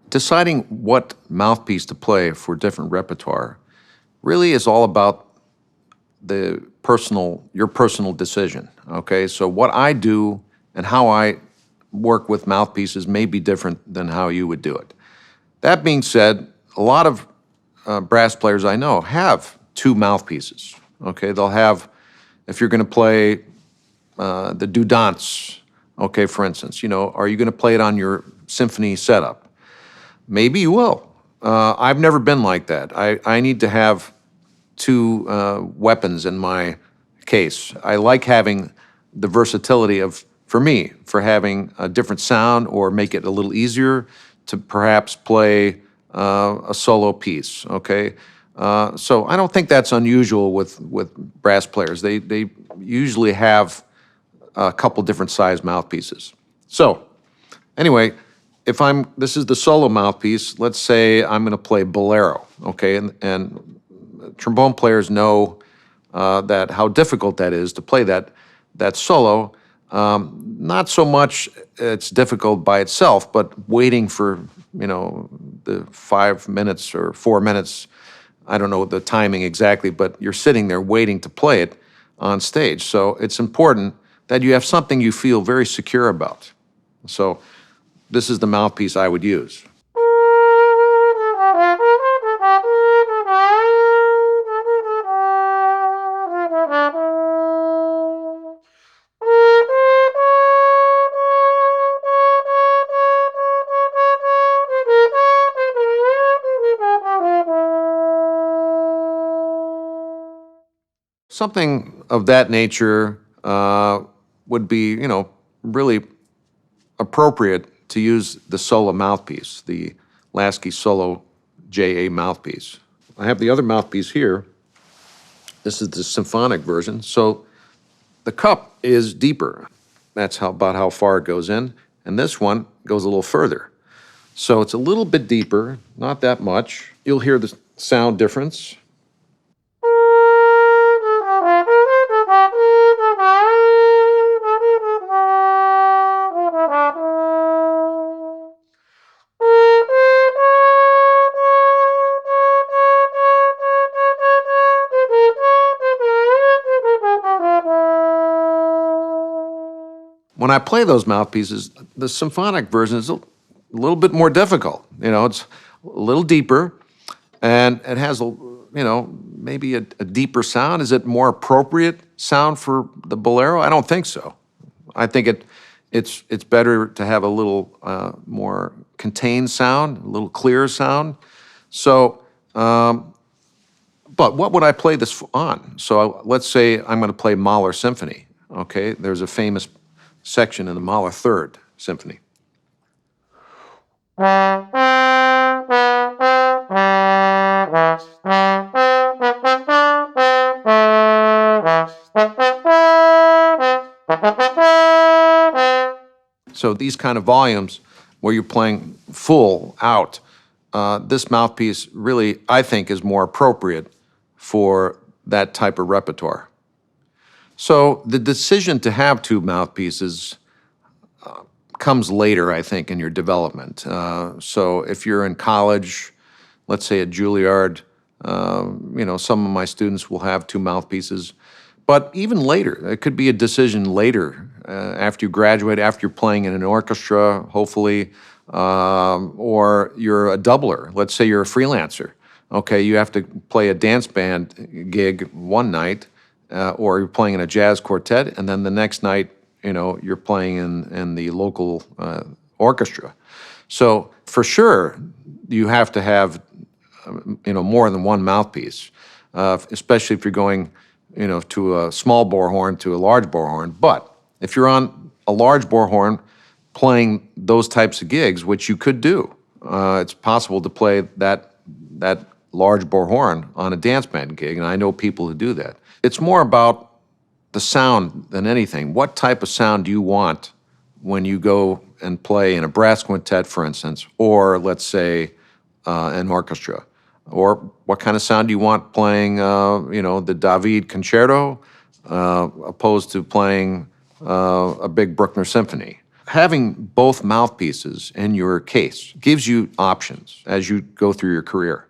Deciding what mouthpiece to play for different repertoire really is all about your personal decision, okay? So what I do and how I work with mouthpieces may be different than how you would do it. That being said, a lot of brass players I know have two mouthpieces, okay? They'll have, if you're gonna play the Dudance, okay, for instance, are you gonna play it on your symphony setup? Maybe you will. I've never been like that. I need to have two weapons in my case. I like having the versatility for having a different sound or make it a little easier to perhaps play a solo piece, okay? So I don't think that's unusual with brass players. They usually have a couple different size mouthpieces. So anyway, this is the solo mouthpiece, let's say I'm gonna play Bolero, okay? And trombone players know that how difficult that is to play that solo. Not so much it's difficult by itself, but waiting for, the 5 minutes or 4 minutes, I don't know the timing exactly, but you're sitting there waiting to play it on stage. So it's important that you have something you feel very secure about. So this is the mouthpiece I would use. Something of that nature would be, really appropriate to use the solo mouthpiece, the Laskey solo JA mouthpiece. I have the other mouthpiece here. This is the symphonic version. So the cup is deeper. That's about how far it goes in. And this one goes a little further. So it's a little bit deeper, not that much. You'll hear the sound difference. When I play those mouthpieces, the symphonic version is a little bit more difficult. It's a little deeper, and it has maybe a deeper sound. Is it more appropriate sound for the Bolero? I don't think so. I think it's better to have a little more contained sound, a little clearer sound. So, but what would I play this on? So let's say I'm going to play Mahler Symphony. Okay, there's a famous section in the Mahler Third Symphony. So these kind of volumes where you're playing full out, this mouthpiece really, I think, is more appropriate for that type of repertoire. So the decision to have two mouthpieces comes later, I think, in your development. So if you're in college, let's say at Juilliard, some of my students will have two mouthpieces. But even later, it could be a decision later, after you graduate, after you're playing in an orchestra, hopefully, or you're a doubler. Let's say you're a freelancer. Okay, you have to play a dance band gig one night, or you're playing in a jazz quartet, and then the next night, you're playing in the local orchestra. So for sure, you have to have, more than one mouthpiece, especially if you're going, to a small bore horn to a large bore horn. But if you're on a large bore horn playing those types of gigs, which you could do, it's possible to play that large bore horn on a dance band gig, and I know people who do that. It's more about the sound than anything. What type of sound do you want when you go and play in a brass quintet, for instance, or let's say an orchestra? Or what kind of sound do you want playing, the David Concerto, opposed to playing a big Bruckner symphony? having both mouthpieces in your case gives you options as you go through your career.